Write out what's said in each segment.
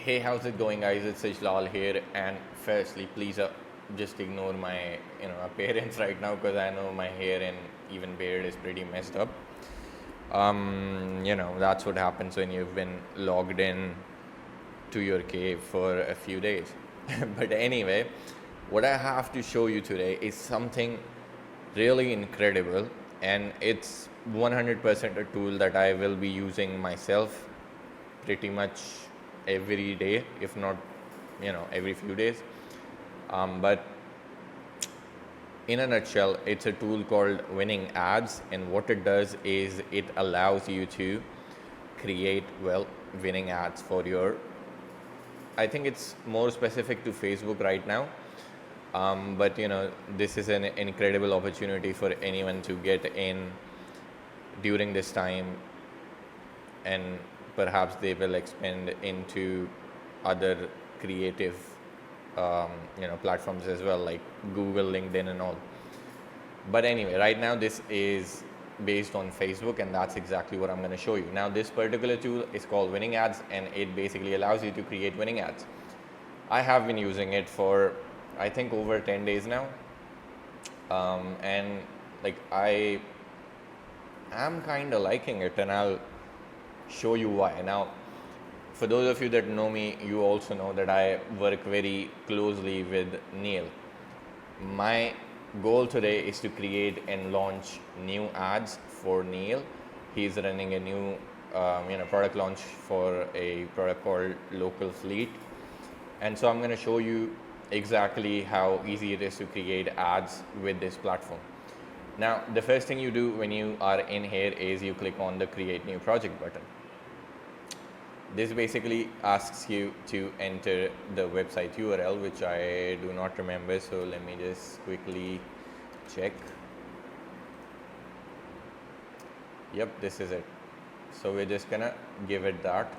Hey, how's it going, guys? It's Ishlal here, and firstly, please just ignore my appearance right now because I know my hair and even beard is pretty messed up. That's what happens when you've been logged in to your cave for a few days. But anyway, what I have to show you today is something really incredible, and it's 100% a tool that I will be using myself pretty much every day, if not, every few days. But in a nutshell, it's a tool called WinningAds, and what it does is it allows you to create winning ads for your. I think it's more specific to Facebook right now, but this is an incredible opportunity for anyone to get in during this time, and perhaps they will expand into other creative platforms as well, like Google, LinkedIn and all. But anyway, right now this is based on Facebook, and that's exactly what I'm going to show you. Now this particular tool is called WinningAds, and it basically allows you to create winning ads. I have been using it for I think over 10 days now, and like I am kind of liking it, and I'll show you why. Now, for those of you that know me, you also know that I work very closely with Neil. My goal today is to create and launch new ads for Neil. He's running a new product launch for a product called Local Fleet, and so I'm going to show you exactly how easy it is to create ads with this platform. Now, the first thing you do when you are in here is you click on the Create New Project button. This basically asks you to enter the website URL, which I do not remember, so let me just quickly check. Yep, this is it. So we're just gonna give it that,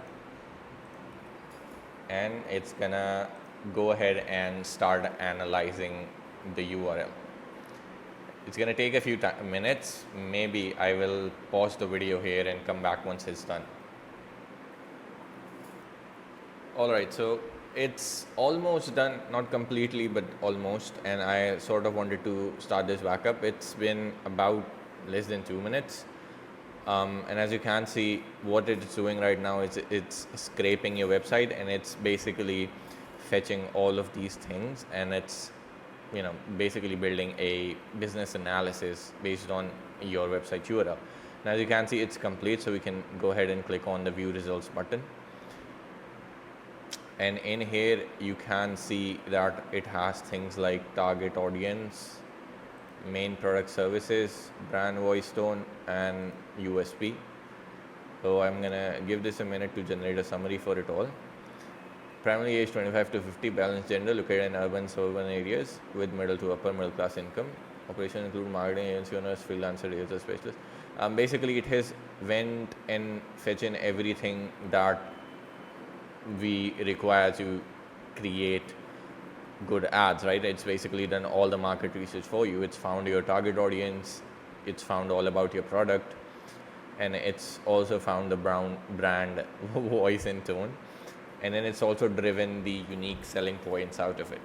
and it's gonna go ahead and start analyzing the URL. It's gonna take a few minutes. Maybe I will pause the video here and come back once it's done. Alright, so it's almost done, not completely, but almost, and I sort of wanted to start this back up. It's been about less than 2 minutes, and as you can see, what it's doing right now is it's scraping your website, and it's basically fetching all of these things, and it's basically building a business analysis based on your website URL. Now, as you can see, it's complete, so we can go ahead and click on the view results button. And in here, you can see that it has things like target audience, main product services, brand voice tone, and USP. So I'm gonna give this a minute to generate a summary for it all. Primarily age 25 to 50, balanced gender, located in urban, suburban areas with middle to upper middle class income. Operations include marketing agency owners, freelancer, user specialists. Basically, it has went and fetched in everything that we require to create good ads, right? It's basically done all the market research for you. It's found your target audience, it's found all about your product, and it's also found the brand voice and tone, and then it's also driven the unique selling points out of it.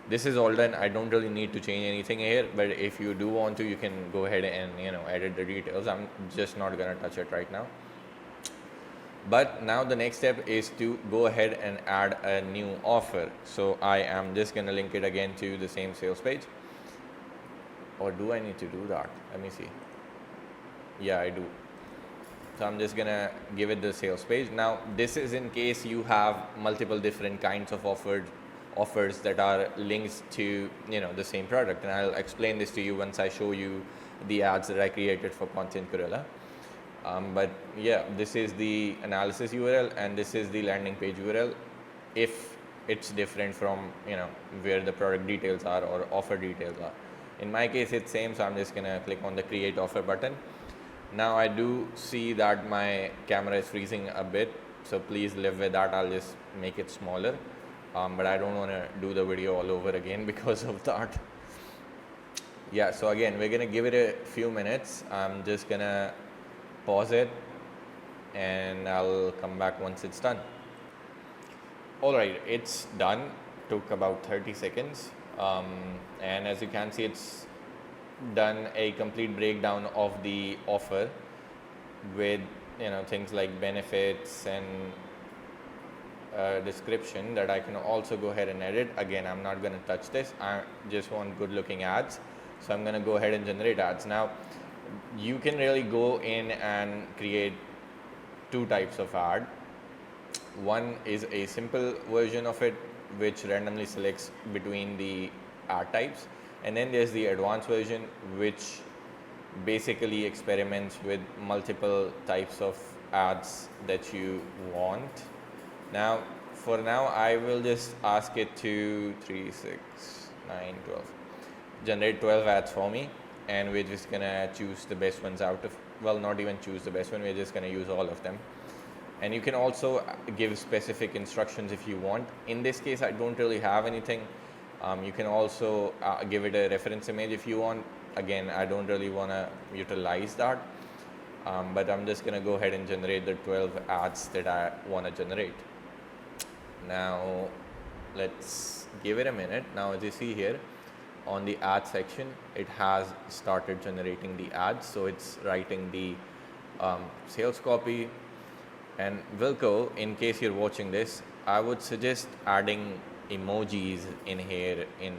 This is all done. I don't really need to change anything here, but if you do want to, you can go ahead and edit the details. I'm just not gonna touch it right now. But now the next step is to go ahead and add a new offer. So I am just gonna link it again to the same sales page. Or do I need to do that? Let me see. Yeah, I do. So I'm just gonna give it the sales page. Now this is in case you have multiple different kinds of offers that are links to the same product, and I'll explain this to you once I show you the ads that I created for Content Gorilla. But yeah, this is the analysis URL, and this is the landing page URL if it's different from where the product details are or offer details are. In my case, it's same, so I'm just gonna click on the create offer button. Now I do see that my camera is freezing a bit, so please live with that. I'll just make it smaller, but I don't want to do the video all over again because of that. Yeah, so again, we're gonna give it a few minutes. I'm just gonna pause it, and I'll come back once it's done. All right, it's done. Took about 30 seconds. And as you can see, it's done a complete breakdown of the offer with things like benefits and description that I can also go ahead and edit. Again, I'm not going to touch this. I just want good looking ads. So I'm going to go ahead and generate ads. Now, you can really go in and create two types of ad. One is a simple version of it, which randomly selects between the ad types. And then there's the advanced version, which basically experiments with multiple types of ads that you want. Now, for now, I will just ask it to 3, 6, 9, 12. Generate 12 ads for me, and we're just gonna choose the best ones out of, well, not even choose the best one, we're just gonna use all of them. And you can also give specific instructions if you want. In this case, I don't really have anything. You can also give it a reference image if you want. Again, I don't really want to utilize that, but I'm just going to go ahead and generate the 12 ads that I want to generate. Now, let's give it a minute. Now, as you see here, on the ad section, it has started generating the ads. So it's writing the sales copy. And Wilco, in case you're watching this, I would suggest adding emojis in here in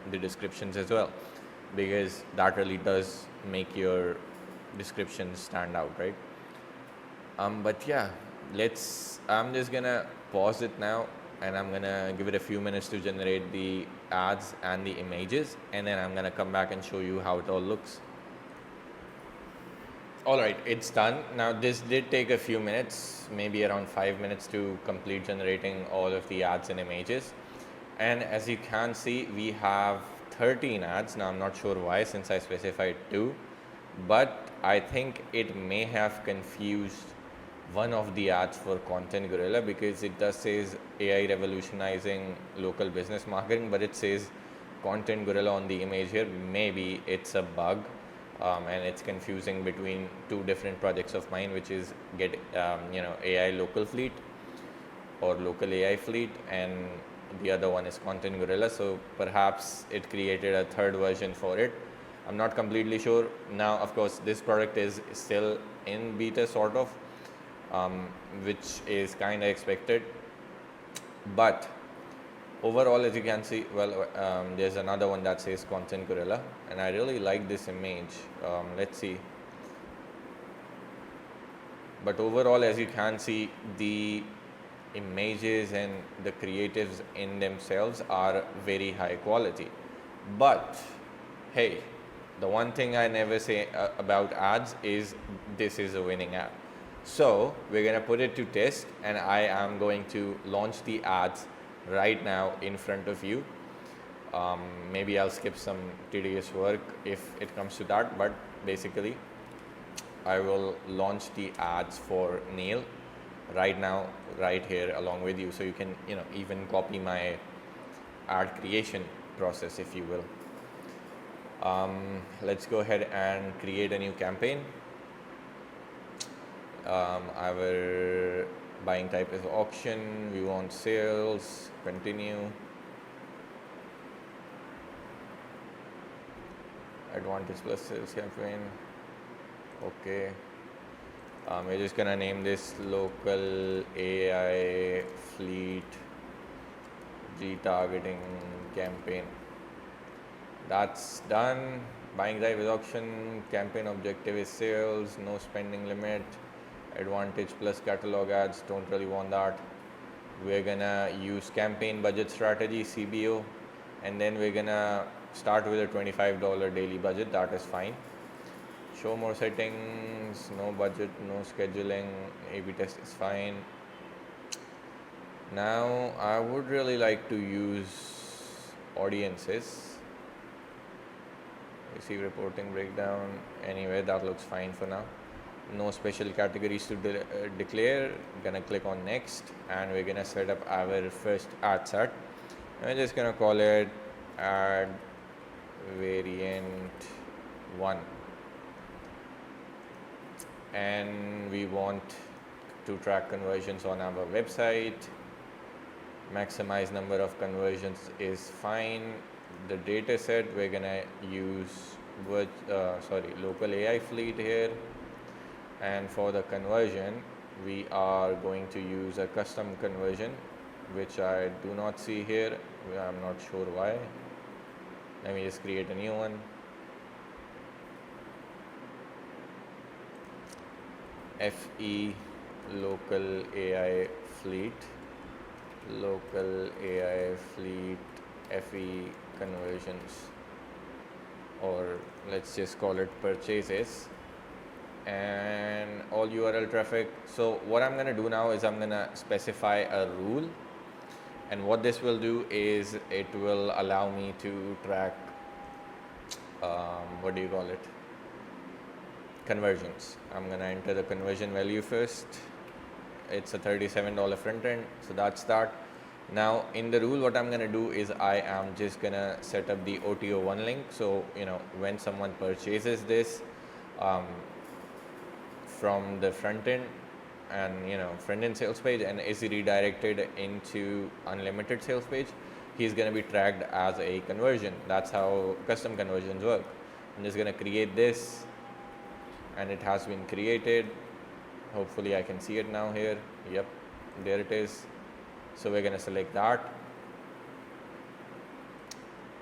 the descriptions as well, because that really does make your description stand out, right? But yeah, I'm just gonna pause it now, and I'm gonna give it a few minutes to generate the ads and the images, and then I'm gonna come back and show you how it all looks. All right, it's done. Now this did take a few minutes, maybe around 5 minutes to complete generating all of the ads and images. And as you can see, we have 13 ads. Now I'm not sure why, since I specified 2, but I think it may have confused one of the ads for Content Gorilla, because it does says AI revolutionizing local business marketing, but it says Content Gorilla on the image here. Maybe it's a bug. And it's confusing between two different projects of mine, which is AI local fleet or local AI fleet, and the other one is Content Gorilla. So perhaps it created a third version for it. I'm not completely sure. Now, of course, this product is still in beta, sort of, which is kind of expected. But overall, as you can see, there's another one that says Content Gorilla, and I really like this image. Let's see. But overall, as you can see, the images and the creatives in themselves are very high quality. But hey, the one thing I never say about ads is this is a winning ad. So we're gonna put it to test, and I am going to launch the ads right now in front of you. Maybe I'll skip some tedious work if it comes to that, but basically I will launch the ads for Neil right now, right here along with you, so you can even copy my ad creation process, if you will. Let's go ahead and create a new campaign. Our buying type is auction. We want sales. Continue. Advantage plus sales campaign. Okay. We're just gonna name this local AI fleet retargeting campaign. That's done. Buying type is auction. Campaign objective is sales. No spending limit. Advantage plus catalog ads, don't really want that. We're gonna use campaign budget strategy, CBO, and then we're gonna start with a $25 daily budget. That is fine. Show more settings, no budget, no scheduling, A/B test is fine. Now I would really like to use audiences. Receive reporting breakdown. Anyway, that looks fine for now. No special categories to declare. Gonna click on next, and we're gonna set up our first ad set. And we're just gonna call it ad variant 1, and we want to track conversions on our website. maximize number of conversions is fine. The data set, we're gonna use local AI fleet here, and for the conversion we are going to use a custom conversion, which I do not see here. I'm not sure why. Let me just create a new one. FE local AI fleet FE conversions, or let's just call it purchases, and all URL traffic. So what I'm going to do now is I'm going to specify a rule, and what this will do is it will allow me to track conversions. I'm going to enter the conversion value first. It's a $37 front end, so that's that. Now in the rule, what I'm going to do is I am just going to set up the OTO1 link. So when someone purchases this from the front end and front end sales page and is redirected into unlimited sales page, he's going to be tracked as a conversion. That's how custom conversions work. I'm just going to create this, and it has been created. Hopefully I can see it now here. Yep, there it is. So we're going to select that.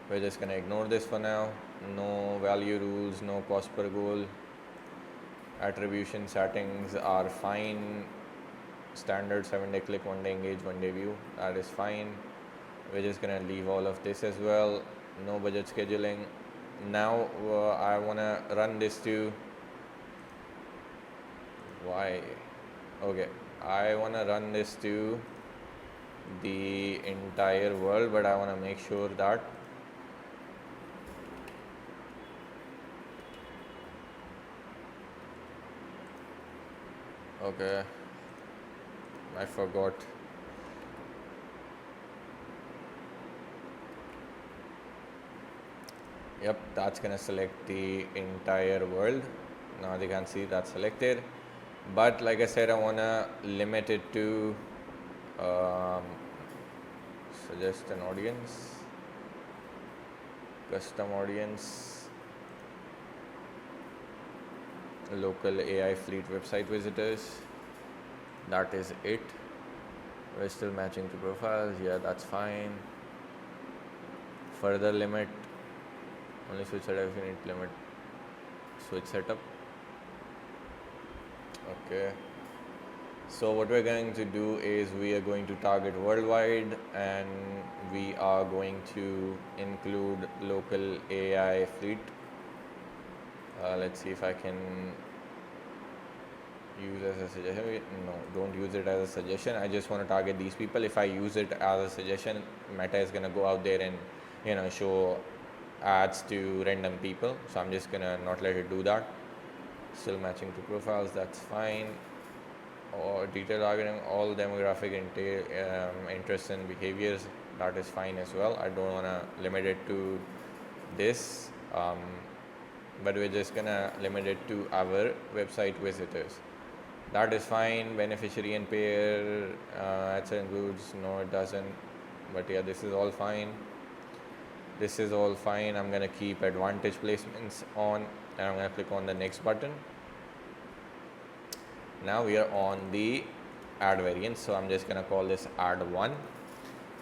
We're just going to ignore this for now. No value rules, no cost per goal. Attribution settings are fine. Standard 7-day click, 1-day engage, 1-day view. That is fine. We're just going to leave all of this as well. No budget scheduling. Now I want to run this to I want to run this to the entire world, but I want to make sure that I forgot. Yep, that's gonna select the entire world. Now they can see that's selected, but like I said, I wanna limit it to suggest an audience, custom audience, local AI fleet website visitors. That is it. We're still matching to profiles. Yeah, that's fine. Further limit, only switch setup if you need limit switch setup. Okay, so what we're going to do is we are going to target worldwide, and we are going to include local AI fleet. Let's see if I can use as a suggestion. No, don't use it as a suggestion. I just want to target these people. If I use it as a suggestion, Meta is going to go out there and show ads to random people, so I'm just gonna not let it do that. Still matching to profiles, that's fine. Or detail targeting, all demographic interests and behaviors, that is fine as well. I don't want to limit it to this, but we're just gonna limit it to our website visitors. That is fine. Beneficiary and payer, ads includes, no it doesn't, but yeah, this is all fine. This is all fine. I'm going to keep advantage placements on, and I'm going to click on the next button. Now we are on the ad variant, so I'm just going to call this ad 1,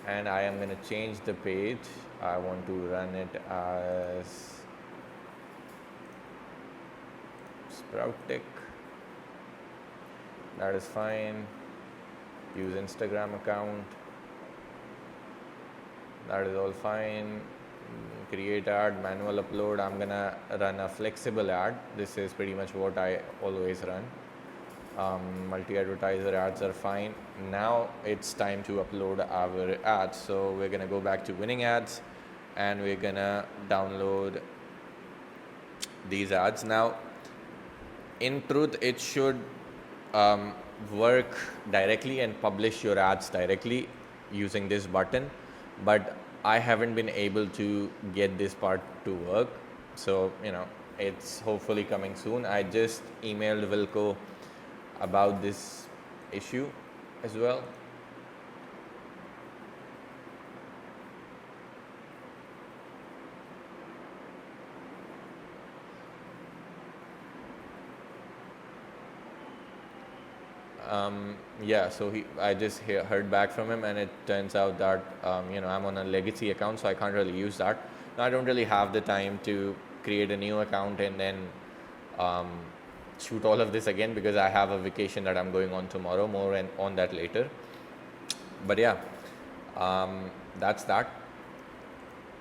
and I am going to change the page. I want to run it as Sprout Tech. That is fine. Use Instagram account. That is all fine. Create ad, manual upload. I'm gonna run a flexible ad. This is pretty much what I always run. Multi-advertiser ads are fine. Now it's time to upload our ads. So we're gonna go back to WinningAds, and we're gonna download these ads. Now, in truth, it should work directly and publish your ads directly using this button, but I haven't been able to get this part to work, so it's hopefully coming soon. I just emailed Wilco about this issue as well. Yeah, so I just heard back from him, and it turns out that I'm on a legacy account, so I can't really use that. Now, I don't really have the time to create a new account and then um, shoot all of this again, because I have a vacation that I'm going on tomorrow. More and on that later. But yeah, that's that.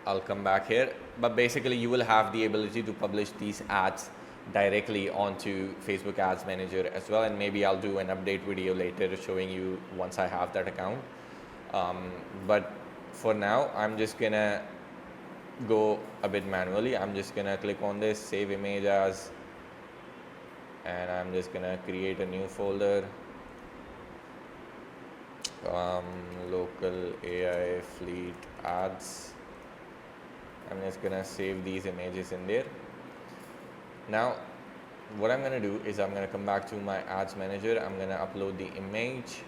I'll come back here, but basically you will have the ability to publish these ads directly onto Facebook Ads Manager as well, and maybe I'll do an update video later showing you once I have that account. But for now, I'm just gonna go a bit manually. I'm just gonna click on this, save image as, and I'm just gonna create a new folder, local AI fleet ads. I'm just gonna save these images in there. Now what I'm gonna do is I'm gonna come back to my ads manager. I'm gonna upload the image.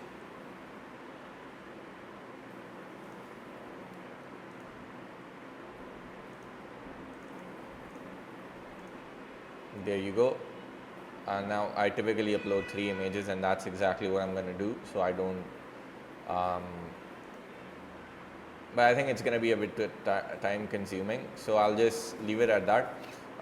There you go. Now I typically upload 3 images, and that's exactly what I'm gonna do, so I don't but I think it's going to be a bit time consuming, so I'll just leave it at that.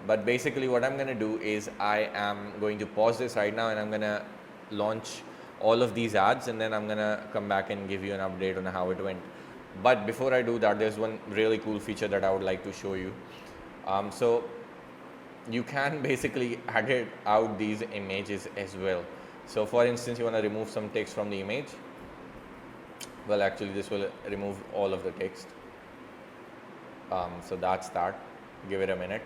But basically what I'm going to do is I am going to pause this right now, and I'm going to launch all of these ads, and then I'm going to come back and give you an update on how it went. But before I do that, there's one really cool feature that I would like to show you. So you can basically edit out these images as well. So for instance, you want to remove some text from the image. Well, actually this will remove all of the text. So that's that. Give it a minute.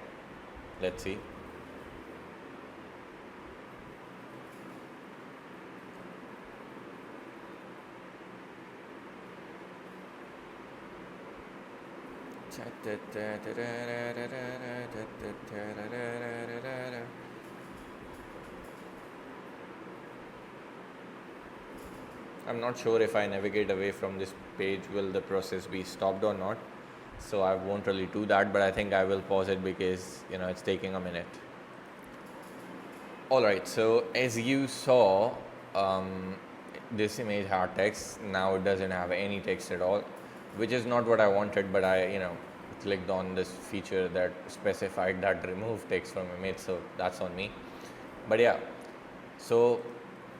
Let's see. I'm not sure if I navigate away from this page, will the process be stopped or not. So I won't really do that, but I think I will pause it because it's taking a minute. Alright, so as you saw, this image had text. Now it doesn't have any text at all, which is not what I wanted, but I clicked on this feature that specified that remove text from image, so that's on me. But yeah, so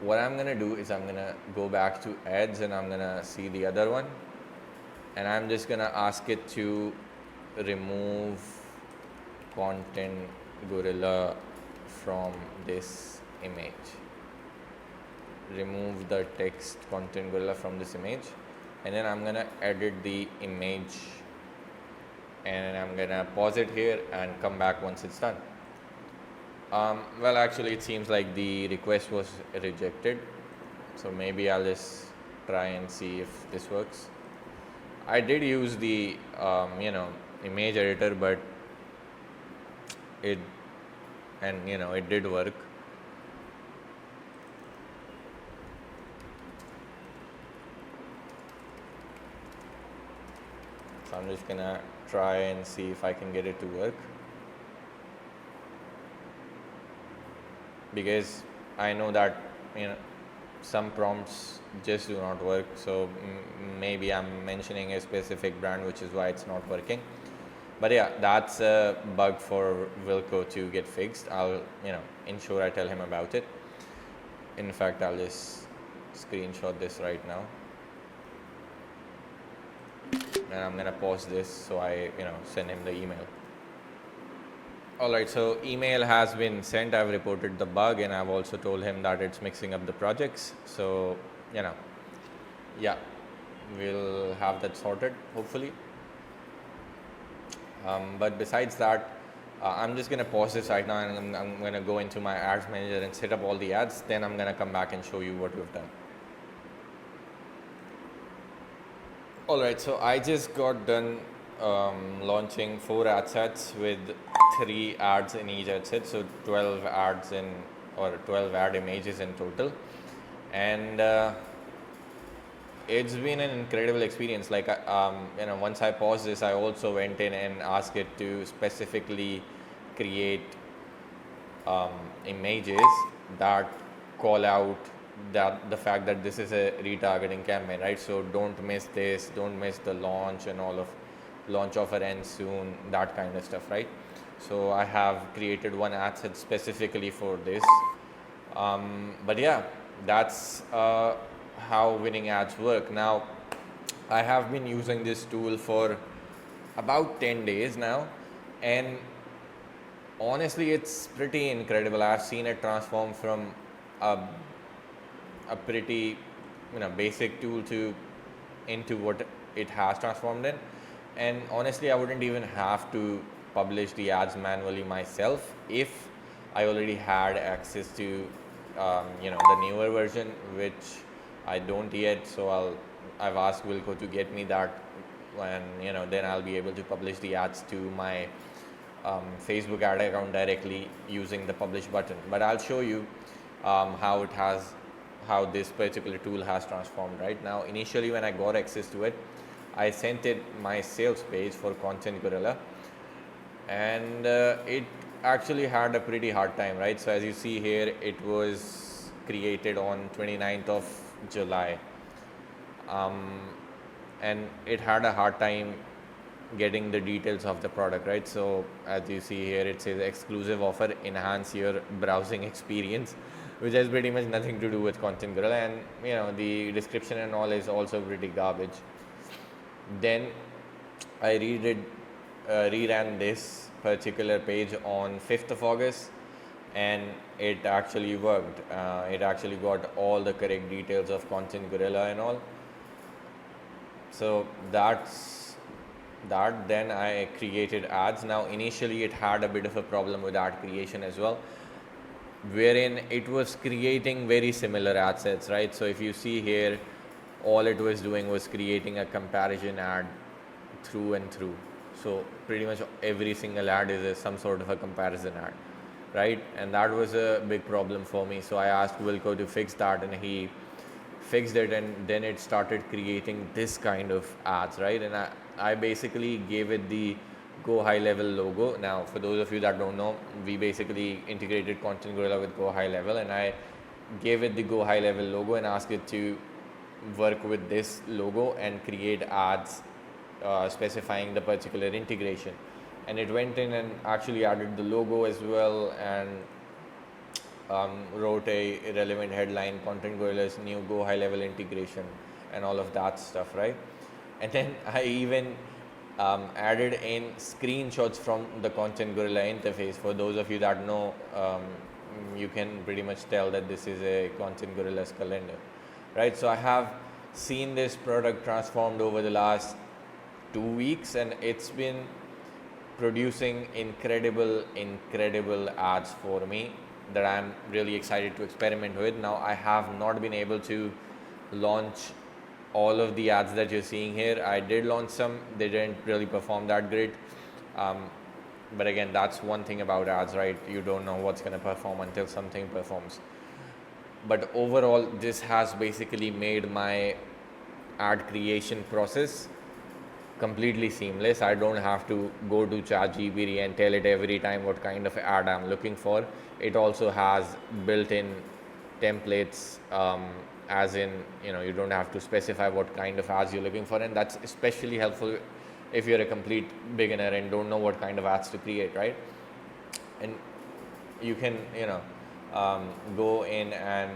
what I'm gonna do is I'm gonna go back to ads, and I'm gonna see the other one, and I'm just gonna ask it to remove content gorilla from this image. Remove the text content gorilla from this image, and then I'm gonna edit the image, and I'm gonna pause it here and come back once it's done. Well, actually it seems like the request was rejected, so maybe I'll just try and see if this works. I did use the image editor, but it did work. So I'm just gonna try and see if I can get it to work, because I know that some prompts just do not work. So maybe I'm mentioning a specific brand, which is why it's not working. But yeah, that's a bug for Wilco to get fixed. I'll ensure I tell him about it. In fact, I'll just screenshot this right now, and I'm gonna pause this so I send him the email. Alright, so email has been sent. I've reported the bug, and I've also told him that it's mixing up the projects. So yeah, we'll have that sorted hopefully. But besides that, I'm just gonna pause this right now, and I'm gonna go into my ads manager and set up all the ads. Then I'm gonna come back and show you what we've done. Alright, so I just got done launching 4 ad sets with 3 ads in each ad set, so 12 ads or 12 ad images in total. And it's been an incredible experience. Like once I paused this, I also went in and asked it to specifically create images that call out that the fact that this is a retargeting campaign, right? So don't miss this, don't miss the launch, and all of launch offer ends soon, that kind of stuff, right? So I have created one ad set specifically for this. But yeah, that's how winning ads work. Now, I have been using this tool for about 10 days now, and honestly, it's pretty incredible. I've seen it transform from a, a pretty basic tool to into what it has transformed in. And honestly, I wouldn't even have to publish the ads manually myself if I already had access to the newer version, which I don't yet. So I've asked Wilco to get me that, and then I'll be able to publish the ads to my Facebook ad account directly using the publish button. But I'll show you how this particular tool has transformed. Right now, initially when I got access to it, I sent it my sales page for Content Gorilla, and it actually had a pretty hard time, right? So as you see here, it was created on 29th of July, and it had a hard time getting the details of the product, right? So as you see here, it says exclusive offer, enhance your browsing experience, which has pretty much nothing to do with Content Gorilla, and the description and all is also pretty garbage. Then I reran this particular page on 5th of August, and it actually worked. It actually got all the correct details of Content Gorilla and all. So that's that. Then I created ads. Now initially it had a bit of a problem with ad creation as well, wherein it was creating very similar ad sets, right? So if you see here, all it was doing was creating a comparison ad through and through. So pretty much every single ad is some sort of a comparison ad, right? And that was a big problem for me. So I asked Wilco to fix that, and he fixed it, and then it started creating this kind of ads, right? And I basically gave it the Go High Level logo. Now, for those of you that don't know, we basically integrated Content Gorilla with Go High Level, and I gave it the Go High Level logo and asked it to work with this logo and create ads specifying the particular integration. And it went in and actually added the logo as well, and wrote a relevant headline, Content Gorilla's new Go High Level integration, and all of that stuff, right? And then I even added in screenshots from the Content Gorilla interface. For those of you that know, you can pretty much tell that this is a Content Gorilla's calendar, right? So I have seen this product transformed over the last 2 weeks, and it's been producing incredible ads for me that I'm really excited to experiment with. Now, I have not been able to launch all of the ads that you're seeing here. I did launch some, they didn't really perform that great. But again, that's one thing about ads, right? You don't know what's going to perform until something performs. But overall, this has basically made my ad creation process completely seamless. I don't have to go to ChatGPT and tell it every time what kind of ad I'm looking for. It also has built-in templates, as in, you don't have to specify what kind of ads you're looking for, and that's especially helpful if you're a complete beginner and don't know what kind of ads to create, right? And you can, go in and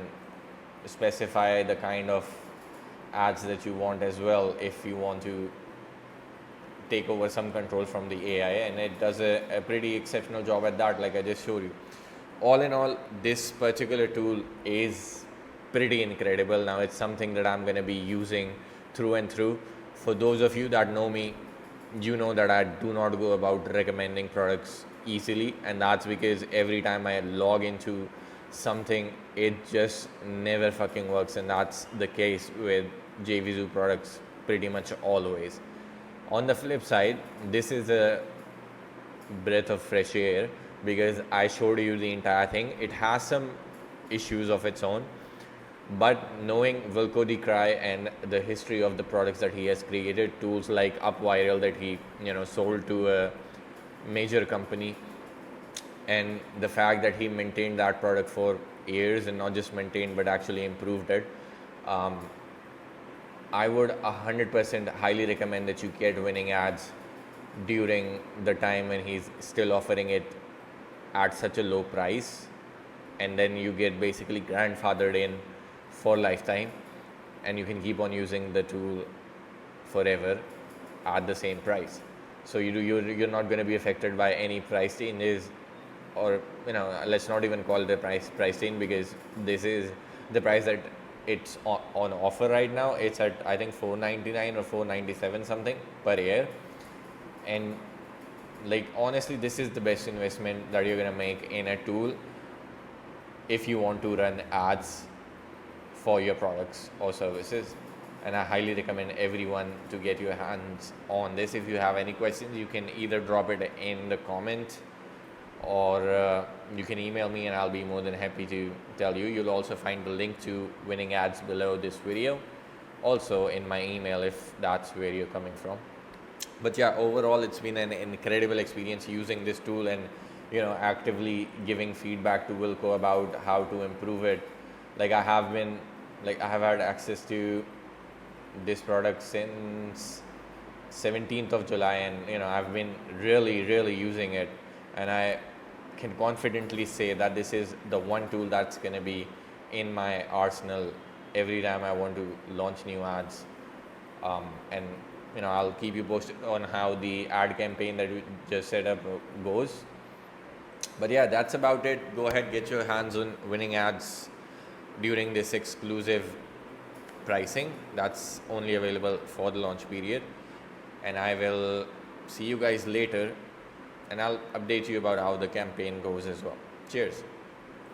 specify the kind of ads that you want as well if you want to take over some control from the AI, and it does a pretty exceptional job at that, like I just showed you. All in all, this particular tool is pretty incredible. Now, it's something that I'm going to be using through and through. For those of you that know me, you know that I do not go about recommending products easily, and that's because every time I log into something, it just never fucking works, and that's the case with JVZoo products pretty much always. On the flip side, this is a breath of fresh air because I showed you the entire thing. It has some issues of its own, but knowing Wilco DeCry and the history of the products that he has created, tools like UpViral that he sold to a major company, and the fact that he maintained that product for years, and not just maintained but actually improved it. I would 100% highly recommend that you get Winning Ads during the time when he's still offering it at such a low price, and then you get basically grandfathered in for lifetime, and you can keep on using the tool forever at the same price. So you're not going to be affected by any price changes, or let's not even call it a price change, because this is the price that it's on offer right now. It's at, I think, $499 or $497 something per year. And like, honestly, this is the best investment that you're going to make in a tool if you want to run ads for your products or services. And I highly recommend everyone to get your hands on this. If you have any questions, you can either drop it in the comment, or you can email me, and I'll be more than happy to tell you. You'll also find the link to Winning Ads below this video, also in my email, if that's where you're coming from. But yeah, overall, it's been an incredible experience using this tool, and actively giving feedback to Wilco about how to improve it. I have had access to this product since 17th of July, and I've been really using it, and I can confidently say that this is the one tool that's going to be in my arsenal every time I want to launch new ads. And I'll keep you posted on how the ad campaign that we just set up goes. But yeah, that's about it. Go ahead, get your hands on Winning Ads during this exclusive pricing that's only available for the launch period. And I will see you guys later, and I'll update you about how the campaign goes as well. Cheers.